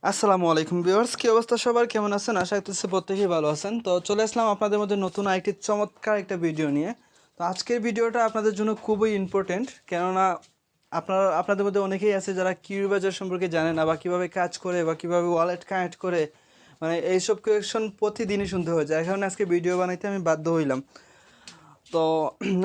আসসালামু আলাইকুম ভিউয়ার্স, কি অবস্থা সবার, কেমন আছেন? আশা করতেছি প্রত্যেকেই ভালো আছেন। তো চলে আসলাম আপনাদের মধ্যে নতুন আরেকটি চমৎকার একটা ভিডিও নিয়ে। তো আজকের ভিডিওটা আপনাদের জন্য খুবই ইম্পর্টেন্ট, কেননা আপনাদের মধ্যে অনেকেই আছে যারা কিউই বাজার সম্পর্কে জানে না, বা কীভাবে কাজ করে বা কীভাবে ওয়ালেট কানেক্ট করে, মানে এইসব কোয়েকশন প্রতিদিনই শুনতে হয়ে যায়। এখন আজকে ভিডিও বানাইতে আমি বাধ্য হইলাম। তো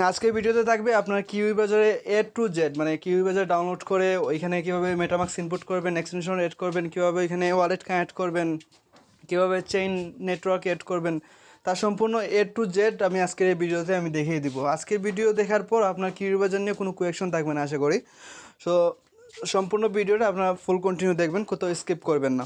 আজকের ভিডিওতে থাকবে আপনার কিউই বাজারে A to Z, মানে কিউই বাজার ডাউনলোড করে ওইখানে কীভাবে মেটামাক্স ইনপুট করবেন, এক্সটেনশন এড করবেন, কীভাবে ওইখানে ওয়ালেট কানেক্ট করবেন, কীভাবে চেইন নেটওয়ার্ক এড করবেন, তার সম্পূর্ণ A to Z আমি আজকের এই ভিডিওতে আমি দেখিয়ে দিব। আজকের ভিডিও দেখার পর আপনার কিউই বাজার নিয়ে কোনো কোয়েকশন থাকবে না আশা করি। সো সম্পূর্ণ ভিডিওটা আপনারা ফুল কন্টিনিউ দেখবেন, কোথাও স্কিপ করবেন না।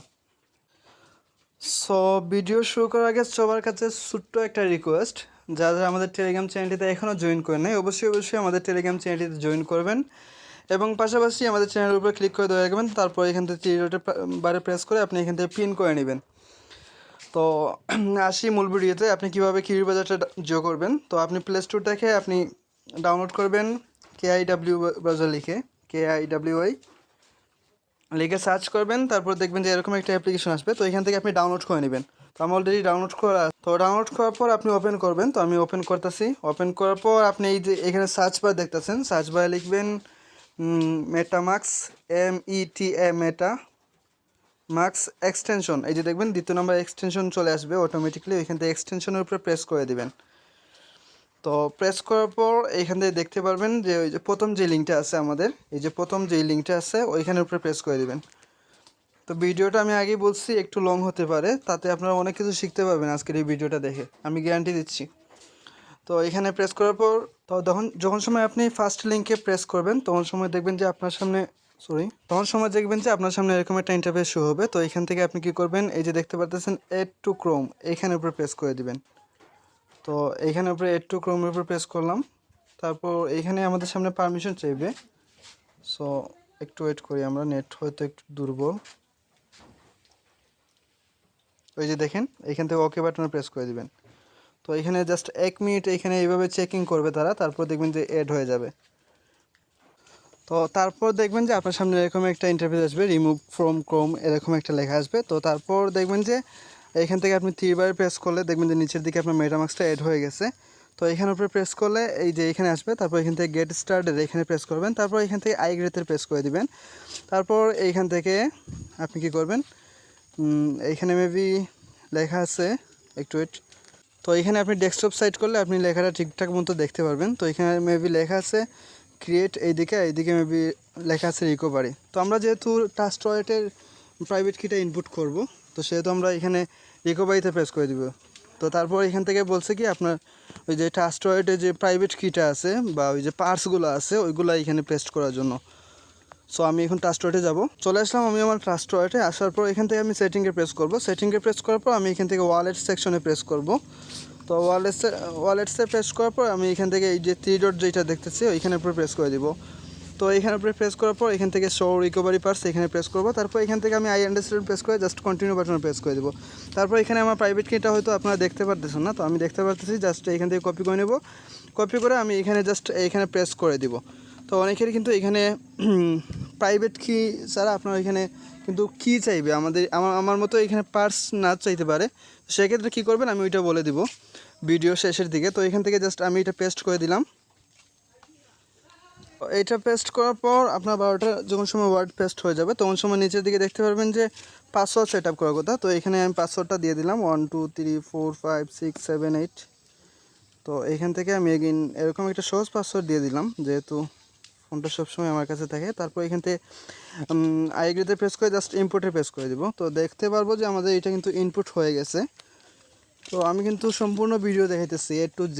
সো ভিডিও শুরু করার আগে সবার কাছে ছোট্ট একটা রিকোয়েস্ট, যারা আমাদের টেলিগ্রাম চ্যানেলটিতে এখনও জয়েন করে নেই, অবশ্যই আমাদের টেলিগ্রাম চ্যানেলটিতে জয়েন করবেন এবং পাশাপাশি আমাদের চ্যানেলের উপরে ক্লিক করে ধরে রাখবেন। তারপর এখান থেকে থ্রি ডটের বারে প্রেস করে আপনি এখান থেকে পিন করে নেবেন। তো আসি মূল ভিডিওতে, আপনি কীভাবে কিউই বাজারটা যোগ করবেন। তো আপনি প্লে স্টোর থেকে আপনি ডাউনলোড করবেন KIW ব্রাউজার লিখে সার্চ করবেন। তারপর দেখবেন যে এরকম একটা অ্যাপ্লিকেশন আসবে, তো এখান থেকে আপনি ডাউনলোড করে নেবেন। তো আমি অলরেডি ডাউনলোড করার পর আপনি ওপেন করবেন। তো আমি ওপেন করতেছি। ওপেন করার পর আপনি এই যে এখানে সার্চ বার দেখতেছেন, সার্চ বারে লিখবেন মেটামাক্স মেটামাক্স এক্সটেনশন। এই যে দেখবেন দ্বিতীয় নম্বর এক্সটেনশন চলে আসবে অটোমেটিকলি, ওইখান থেকে এক্সটেনশনের উপরে প্রেস করে দিবেন। তো প্রেস করার পর এইখান থেকে দেখতে পারবেন যে ওই যে প্রথম যে লিঙ্কটা আছে আমাদের, এই যে প্রথম যেই লিঙ্কটা আছে ওইখানের উপরে প্রেস করে দিবেন। তো ভিডিওটা আমি আগেই বলছি একটু লং হতে পারে, তাতে আপনারা অনেক কিছু শিখতে পারবেন আজকের এই ভিডিওটা দেখে, আমি গ্যারান্টি দিচ্ছি। তো এখানে প্রেস করার পর যখন সময় আপনি ফার্স্ট লিঙ্কে প্রেস করবেন তখন সময় দেখবেন যে আপনার সামনে এরকম একটা ইন্টারফেস শো হবে। তো এখান থেকে আপনি কি করবেন, এই যে দেখতে পাচ্ছেন এড টু ক্রোম, এইখানের উপরে প্রেস করে দিবেন। তো এইখানের উপরে এড টু ক্রোমের উপরে প্রেস করলাম। তারপর এইখানে আমাদের সামনে পারমিশন চাইবে। সো একটু ওয়েট করি, আমরা নেট হয়তো একটু দুর্বল। ওই যে দেখেন এইখান থেকে ওকে বাটনে প্রেস করে দিবেন। তো এখানে জাস্ট 1 মিনিট এইখানে এইভাবে চেকিং করবে তারা, তারপর দেখবেন যে অ্যাড হয়ে যাবে। তো তারপর দেখবেন যে আপনার সামনে এরকম একটা ইন্টারফেস আসবে, রিমুভ ফ্রম ক্রোম এরকম একটা লেখা আসবে। তো তারপর দেখবেন যে এইখান থেকে আপনি 3 বার প্রেস করলে দেখবেন যে নিচের দিকে আপনার মেটামাক্সটা অ্যাড হয়ে গেছে। তো এখানের উপরে প্রেস করলে এই যে এখানে আসবে, তারপর এখান থেকে গেট স্টার্টেড এখানে প্রেস করবেন। তারপর এখান থেকে আইগ্রেতে প্রেস করে দিবেন। তারপর এইখান থেকে আপনি কি করবেন, এইখানে মেবি লেখা আছে, একটু ওয়েট। তো এখানে আপনি ডেস্কটপ সাইট করলে আপনি লেখাটা ঠিকঠাক মতো দেখতে পারবেন। তো এখানে মেবি লেখা আছে ক্রিয়েট, এইদিকে মেবি লেখা আছে রিকভারি। তো আমরা যেহেতু ট্রাস্ট ওয়ালেটের প্রাইভেট কিটা ইনপুট করব, তো সেহেতু আমরা এখানে রিকভারিতে প্রেস করে দিব। তো তারপর এখান থেকে বলছে কি আপনার ওই যে ট্রাস্ট ওয়ালেটের যে প্রাইভেট কিটা আছে বা ওই যে পার্টসগুলো আছে ওইগুলো এখানে পেস্ট করার জন্য। সো আমি এখন ট্রাস্ট ওয়ালেটে যাব। চলে আসলাম আমি আমার ট্রাস্ট ওয়ালেটে। আসার পর এখান থেকে আমি সেটিংয়ে প্রেস করব। সেটিংয়ে প্রেস করার পর আমি এখান থেকে ওয়ালেট সেকশনে প্রেস করব। তো ওয়ালেটসে প্রেস করার পর আমি এখান থেকে এই যে 3 ডট যেটা দেখতেছি ওইখানের উপরে প্রেস করে দিব। তো এইখানের উপরে প্রেস করার পর এখান থেকে শো রিকভারি পার্টস এখানে প্রেস করব। তারপর এখান থেকে আমি আই আন্ডারস্ট্যান্ড প্রেস করে জাস্ট কন্টিনিউ বাটনে প্রেস করে দেবো। তারপর এখানে আমার প্রাইভেট কিটা হয়তো আপনারা দেখতে পারতেছেন না, তো আমি দেখতে পারতেছি। জাস্ট এখান থেকে কপি করে নেব। কপি করে আমি এখানে জাস্ট এইখানে প্রেস করে দিব। তো অনেকেরই কিন্তু এখানে প্রাইভেট কি ছাড়া আপনার এখানে কিন্তু কি চাইবে, আমার মতো এখানে পার্টস না চাইতে পারে। সেক্ষেত্রে কী করবেন আমি ওইটা বলে দিব ভিডিও শেষের দিকে। তো এখান থেকে জাস্ট আমি এটা পেস্ট করে দিলাম। এটা পেস্ট করার পর আপনার 12টা যখন সময় ওয়ার্ড পেস্ট হয়ে যাবে তখন সময় নিচের দিকে দেখতে পারবেন যে পাসওয়ার্ড সেট আপ করার কথা। তো এখানে আমি পাসওয়ার্ডটা দিয়ে দিলাম 1 2 3 4 5 6 7 8। তো এইখান থেকে আমি এগেইন এরকম একটা সহজ পাসওয়ার্ড দিয়ে দিলাম, যেহেতু ফোনটা সবসময় আমার কাছে থাকে। তারপর এখান থেকে আইগ্রিতে প্রেস করে জাস্ট ইনপুটে প্রেস করে দিব। তো দেখতে পারবো যে আমাদের এটা কিন্তু ইনপুট হয়ে গেছে। তো আমি কিন্তু সম্পূর্ণ ভিডিও দেখাইতেছি A to Z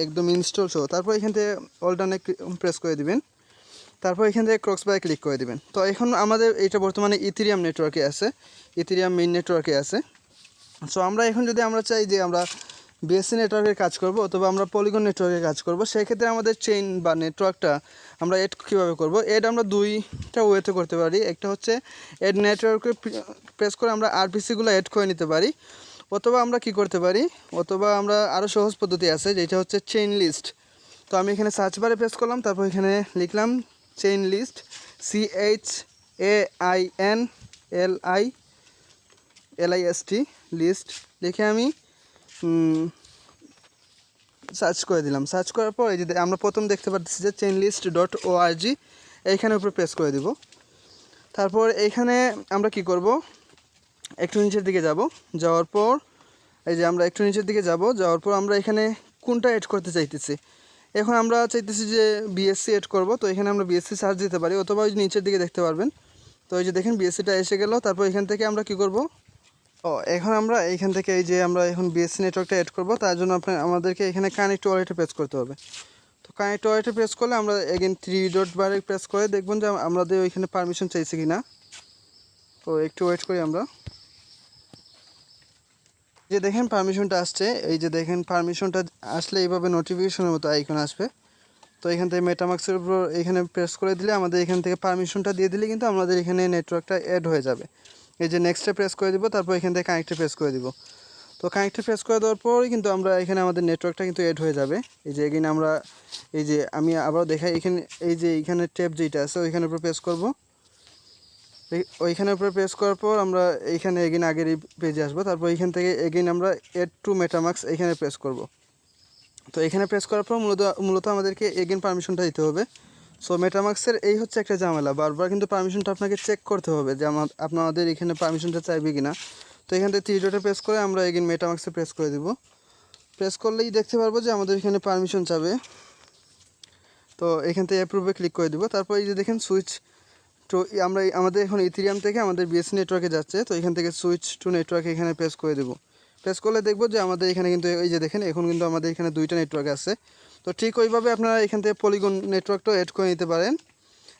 একদম ইনস্টল সহ। তারপর এখান থেকে অল ডানে প্রেস করে দিবেন। তারপর এখান থেকে ক্রক্স বারে ক্লিক করে দিবেন। তো এখন আমাদের এটা বর্তমানে ইথেরিয়াম নেটওয়ার্কে আছে, ইথেরিয়াম মেইন নেটওয়ার্কে আছে। সো আমরা এখন যদি আমরা চাই যে আমরা বিএসসি নেটওয়ার্কের কাজ করব অথবা আমরা পলিগন নেটওয়ার্কের কাজ করব, সেক্ষেত্রে আমাদের চেইন বা নেটওয়ার্কটা আমরা এড কীভাবে করব। এড আমরা দুইটা ওয়েতে করতে পারি। একটা হচ্ছে এড নেটওয়ার্কে প্রেস করে আমরা আরপিসিগুলো এড করে নিতে পারি, অথবা আমরা কি করতে পারি, অথবা আমরা আরও সহজ পদ্ধতি আছে যেটা হচ্ছে চেইন লিস্ট। তো আমি এখানে সার্চ বারে প্রেস করলাম, তারপর এখানে লিখলাম chain list CHAINLIST। LIST list লিখে আমি সার্চ করে দিলাম। সার্চ করার পর এই যে আমরা প্রথম দেখতে পাচ্ছি যে chainlist.org, এইখানে উপরে প্রেস করে দিব। তারপর এইখানে আমরা কি করব, একটু নিচের দিকে যাব, যাওয়ার পর এই যে আমরা একটু নিচের দিকে যাওয়ার পর আমরা এখানে কোনটা এড করতে চাইতেছি। এখন আমরা চাইতেছি যে BSC এড করব, তো এখানে আমরা BSC সার্চ দিতে পারি, অথবা ওই নিচের দিকে দেখতে পারবেন। তো এই যে দেখেন BSCটা এসে গেল। তারপর এখান থেকে আমরা কি করব, এখন আমরা এইখান থেকে এই যে আমরা এখন BSC নেটওয়ার্কটা এড করব, তার জন্য আমাদেরকে এখানে কানেক্ট ওয়ালেটে প্রেস করতে হবে। তো কানেক্ট ওয়ালেটে প্রেস করলে আমরা এগেন 3 ডট বারে প্রেস করে দেখবেন যে আমাদের ওইখানে পারমিশন চাইছে কি না। তো একটু ওয়েট করি আমরা। যে দেখেন পারমিশনটা আসছে, এই যে দেখেন পারমিশনটা আসলে এইভাবে নোটিফিকেশনের মতো আইকন আসবে। তো এখান থেকে মেটামাক্সের উপর এখানে প্রেস করে দিলে আমাদের এখান থেকে পারমিশনটা দিয়ে দিলে কিন্তু আমাদের এখানে নেটওয়ার্কটা অ্যাড হয়ে যাবে। এই যে নেক্সটে প্রেস করে দিব, তারপর এখান থেকে কানেক্টে প্রেস করে দিব। তো কানেক্টে প্রেস করে দেওয়ার পরই কিন্তু আমরা এখানে আমাদের নেটওয়ার্কটা কিন্তু অ্যাড হয়ে যাবে। এই যে এখানে আমরা এই যে আমি আবার দেখাই, এখানে এই যে এইখানে ট্যাব যেটা আছে ওইখানের উপর প্রেস করব। ওইখানের উপরে প্রেস করার পর আমরা এইখানে এগেন আগের এই পেজে আসবো। তারপর এইখান থেকে এগেন আমরা অ্যাড টু মেটামাক্স এইখানে প্রেস করব। তো এখানে প্রেস করার পর মূলত আমাদেরকে এগেন পারমিশনটা দিতে হবে। সো মেটামাক্সের এই হচ্ছে একটা ঝামেলা, বারবার কিন্তু পারমিশনটা আপনাকে চেক করতে হবে যে আপনাদের এখানে পারমিশনটা চাইবে কিনা। তো এখান থেকে 3 ডটে প্রেস করে আমরা এগেন মেটামাক্সে প্রেস করে দিব। প্রেস করলেই দেখতে পারবো যে আমাদের এখানে পারমিশন চাবে। তো এখান থেকে অ্যাপ্রুভে ক্লিক করে দিব। তারপর এই যে দেখেন সুইচ, তো আমরা আমাদের এখন ইথেরিয়াম থেকে আমাদের BSC নেটওয়ার্কে যাচ্ছে। তো এখান থেকে সুইচ টু নেটওয়ার্ক এখানে প্রেস করে দেব। প্রেস করলে দেখব যে আমাদের এখানে কিন্তু এই যে দেখেন এখন কিন্তু আমাদের এখানে 2টা নেটওয়ার্ক আছে। তো ঠিক ওইভাবে আপনারা এখান থেকে পলিগন নেটওয়ার্কটাও অ্যাড করে নিতে পারেন।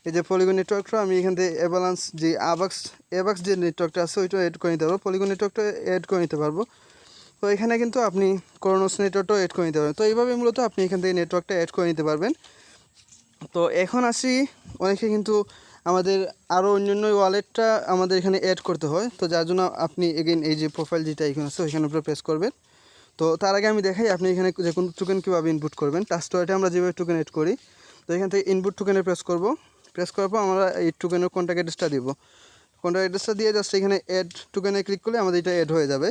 এই যে পলিগন নেটওয়ার্কটা আমি এখান থেকে অ্যাভালান্স যে অ্যাবাক্স যে নেটওয়ার্কটা আছে ওইটাও অ্যাড করে নিতে পারবো, পলিগন নেটওয়ার্কটা অ্যাড করে নিতে পারবো। তো এখানে কিন্তু আপনি ক্রোনোস নেটওয়ার্কটাও অ্যাড করে নিতে পারবেন। তো এইভাবে মূলত আপনি এখান থেকে নেটওয়ার্কটা অ্যাড করে নিতে পারবেন। তো এখন আসি, অনেকে কিন্তু আমাদের আরও অন্যান্য ওয়ালেটটা আমাদের এখানে অ্যাড করতে হয়। তো যার জন্য আপনি এগেইন এই যে প্রোফাইল যেটা এখানে আছে ওইখানের উপরে প্রেস করবেন। তো তার আগে আমি দেখাই আপনি এখানে যে কোনো টোকেন কীভাবে ইনপুট করবেন। ট্রাস্ট ওয়ালেটে আমরা যেভাবে টোকেন অ্যাড করি, তো এখান থেকে ইনপুট টোকেনে প্রেস করব। প্রেস করার পর আমরা এই টোকেনের কন্ট্যাক্ট অ্যাড্রেসটা দিব। কন্ট্যাক্ট অ্যাড্রেসটা দিয়ে জাস্ট এখানে অ্যাড টোকেনে ক্লিক করলে আমাদের এটা অ্যাড হয়ে যাবে।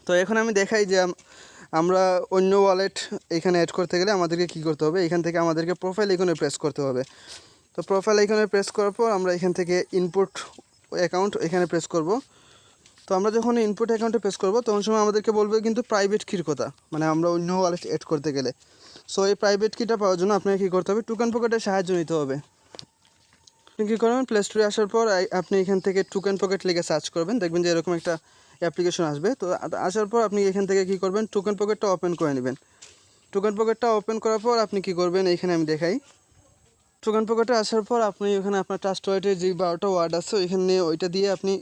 তো এখন আমি দেখাই যে আমরা অন্য ওয়ালেট এখানে অ্যাড করতে গেলে আমাদেরকে কী করতে হবে। এখান থেকে আমাদেরকে প্রোফাইল আইকনে প্রেস করতে হবে। তো প্রোফাইল আইকনে প্রেস করার পর আমরা এখান থেকে ইনপুট অ্যাকাউন্ট এখানে প্রেস করব। তো আমরা যখন ইনপুট অ্যাকাউন্টে প্রেস করব তখন সময় আমাদেরকে বলবে কিন্তু প্রাইভেট কির কথা, মানে আমরা অন্য ওয়ালেট অ্যাড করতে গেলে। সো এই প্রাইভেট কিটা পাওয়ার জন্য আপনাকে কী করতে হবে, টোকেন পকেটের সাহায্য নিতে হবে। আপনি কী করবেন, প্লে স্টোরে আসার পর আপনি এখান থেকে টোকেন পকেট লিখে সার্চ করবেন, দেখবেন যে এরকম একটা অ্যাপ্লিকেশন আসবে। তো আসার পর আপনি এখান থেকে কী করবেন, টোকেন পকেটটা ওপেন করে নেবেন। টোকেন পকেটটা ওপেন করার পর আপনি কী করবেন, এইখানে আমি দেখাই। টোকেন পকেটে আসার পর আপনি ওখানে আপনার ট্রাস্ট ওয়ালেটের যে 12টা ওয়ার্ড আছে ওইখানে ওইটা দিয়ে আপনি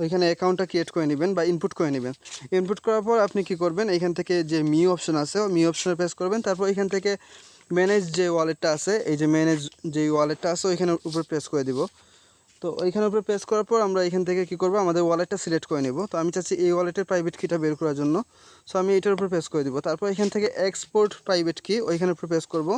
ওইখানে অ্যাকাউন্টটা ক্রিয়েট করে নেবেন বা ইনপুট করে নেবেন। ইনপুট করার পর আপনি কি করবেন, এখান থেকে যে অপশন আছে ওই অপশনে প্রেস করবেন। তারপর এখান থেকে ম্যানেজ যে ওয়ালেটটা আছে, এই যে ম্যানেজ যে ওয়ালেটটা আছে ওইখানের উপর প্রেস করে দিব। তো ওইখানের উপরে প্রেস করার পর আমরা এখান থেকে কি করব, আমাদের ওয়ালেটটা সিলেক্ট করে নেব। তো আমি চাচ্ছি এই ওয়ালেটের প্রাইভেট কিটা বের করার জন্য। সো আমি এটার উপর প্রেস করে দিব। তারপর এখান থেকে এক্সপোর্ট প্রাইভেট কি ওইখানের উপর প্রেস করব।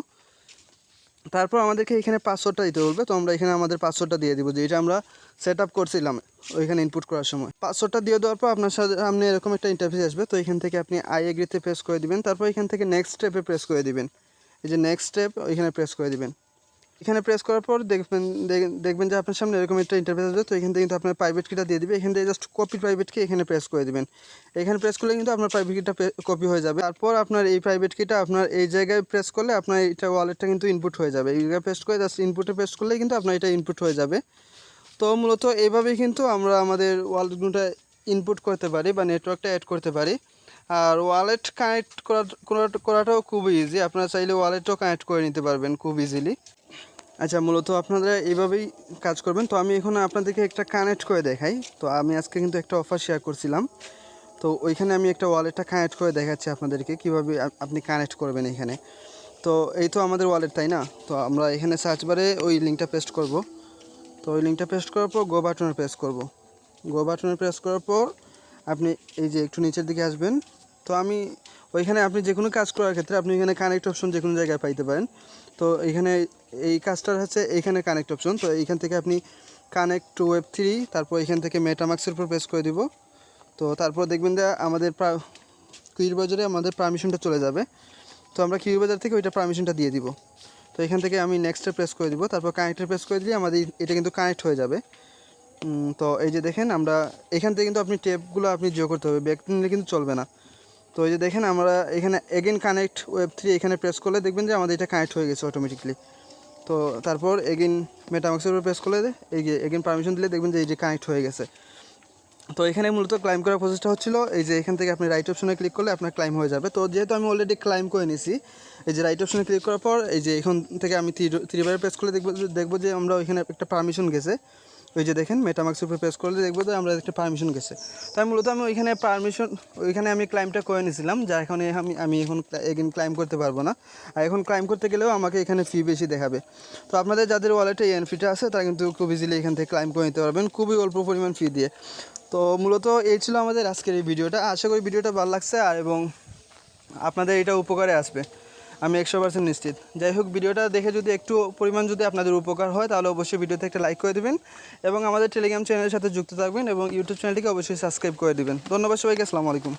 তারপর আমাদেরকে এখানে পাসওয়ার্ডটা দিতে বলবে। তো আমরা এখানে আমাদের পাসওয়ার্ডটা দিয়ে দিব, যেটা আমরা সেট আপ করছিলাম ওইখানে ইনপুট করার সময়। পাসওয়ার্ডটা দিয়ে দেওয়ার পর আপনার সামনে এরকম একটা ইন্টারফেস আসবে। তো এখান থেকে আপনি আই এগ্রিতে প্রেস করে দিবেন। তারপর এখান থেকে নেক্সট স্টেপে প্রেস করে দিবেন। এই যে নেক্সট স্টেপ ওইখানে প্রেস করে দিবেন। এখানে প্রেস করার পর দেখবেন যে আপনার সামনে এরকম একটা ইন্টারফেস আসবে। তো এখান থেকে কিন্তু আপনার প্রাইভেট কিটা দিয়ে দিবে। এখান থেকে জাস্ট কপি প্রাইভেট কি এখানে প্রেস করে দিবেন। এখানে প্রেস করলে কিন্তু আপনার প্রাইভেট কিটা কপি হয়ে যাবে। তারপর আপনার এই প্রাইভেট কিটা আপনার এই জায়গায় প্রেস করলে আপনার এটা ওয়ালেটটা কিন্তু ইনপুট হয়ে যাবে। এই জায়গায় প্রেস করে জাস্ট ইনপুটে প্রেস করলেই কিন্তু আপনার এটা ইনপুট হয়ে যাবে। তো মূলত এইভাবেই কিন্তু আমরা আমাদের ওয়ালেটগুলোটা ইনপুট করতে পারি বা নেটওয়ার্কটা অ্যাড করতে পারি। আর ওয়ালেট কানেক্ট করাটাও খুবই ইজি। আপনারা চাইলে ওয়ালেটও কানেক্ট করে নিতে পারবেন খুব ইজিলি। আচ্ছা, মূলত আপনারা এইভাবেই কাজ করবেন। তো আমি এখন আপনাদেরকে একটা কানেক্ট করে দেখাই। তো আমি আজকে কিন্তু একটা অফার শেয়ার করছিলাম, তো ওইখানে আমি একটা ওয়ালেটটা কানেক্ট করে দেখাচ্ছি আপনাদেরকে কীভাবে আপনি কানেক্ট করবেন এখানে। তো এই তো আমাদের ওয়ালেট, তাই না? তো আমরা এখানে সার্চ বারে ওই লিঙ্কটা পেস্ট করব। তো ওই লিঙ্কটা পেস্ট করার পর গো বাটনে প্রেস করব। গো বাটনে প্রেস করার পর আপনি এই যে একটু নিচের দিকে আসবেন। তো আমি ওইখানে আপনি যে কোনো কাজ করার ক্ষেত্রে আপনি এখানে কানেক্ট অপশন যে কোনো জায়গায় পাইতে পারেন। তো এইখানে এই কাজটার হচ্ছে এইখানে কানেক্ট অপশন। তো এইখান থেকে আপনি কানেক্ট টু Web3, তারপর এখান থেকে মেটামাক্সের উপর প্রেস করে দিব। তো তারপর দেখবেন যে আমাদের কিউই বাজারে আমাদের পারমিশনটা চলে যাবে। তো আমরা কিউই বাজার থেকে ওইটা পারমিশনটা দিয়ে দিব। তো এখান থেকে আমি নেক্সটে প্রেস করে দিব, তারপর কানেক্টে প্রেস করে দিলে আমাদের এটা কিন্তু কানেক্ট হয়ে যাবে। তো এই যে দেখেন আমরা এখান থেকে কিন্তু আপনি টেপগুলো আপনি যোগ করতে হবে, ব্যাক নিলে কিন্তু চলবে না। তো এই যে দেখেন আমরা এখানে এগেন কানেক্ট Web3 এখানে প্রেস করলে দেখবেন যে আমাদের এটা কানেক্ট হয়ে গেছে অটোমেটিকলি। তো তারপর এগেন মেটামাক্সের উপর প্রেস করলে এই যে এগেন পারমিশন দিলে দেখবেন যে এই যে কানেক্ট হয়ে গেছে। তো এখানে মূলত ক্লাইম করার প্রসেসটা হচ্ছিল এই যে এখান থেকে আপনি রাইট অপশনে ক্লিক করলে আপনার ক্লাইম হয়ে যাবে। তো যেহেতু আমি অলরেডি ক্লাইম করে নিয়েছি, এই যে রাইট অপশনে ক্লিক করার পর এই যে এখান থেকে আমি থ্রিবারে প্রেস করলে দেখবো যে আমরা ওইখানে একটা পারমিশন গেছে। ওই যে দেখেন মেটামাক্সের উপর প্রেস করলে দেখবো যে আমরা একটা পারমিশন গেছে। তাই মূলত আমি ওইখানে আমি ক্লাইমটা করে নিয়েছিলাম, যার এখানে আমি এখন এগেন ক্লাইম করতে পারবো না। আর এখন ক্লাইম করতে গেলেও আমাকে এখানে ফি বেশি দেখাবে। তো আপনাদের যাদের ওয়ালেটে ফিটা আছে তারা কিন্তু খুব ইজিলি এখান থেকে ক্লাইম করে নিতে পারবেন খুবই অল্প পরিমাণ ফি দিয়ে। তো মূলত এই ছিল আমাদের আজকের এই ভিডিওটা। আশা করি ভিডিওটা ভালো লাগছে আর এবং আপনাদের এটা উপকারে আসবে, আমি 100% নিশ্চিত। যাই হোক, ভিডিওটা দেখে যদি একটু পরিমাণ যদি আপনাদের উপকার হয় তাহলে অবশ্যই ভিডিওতে একটা লাইক করে দেবেন এবং আমাদের টেলিগ্রাম চ্যানেলের সাথে যুক্ত থাকবেন এবং ইউটিউব চ্যানেলটিকে অবশ্যই সাবস্ক্রাইব করে দেবেন। ধন্যবাদ সবাইকে, আসসালামু আলাইকুম।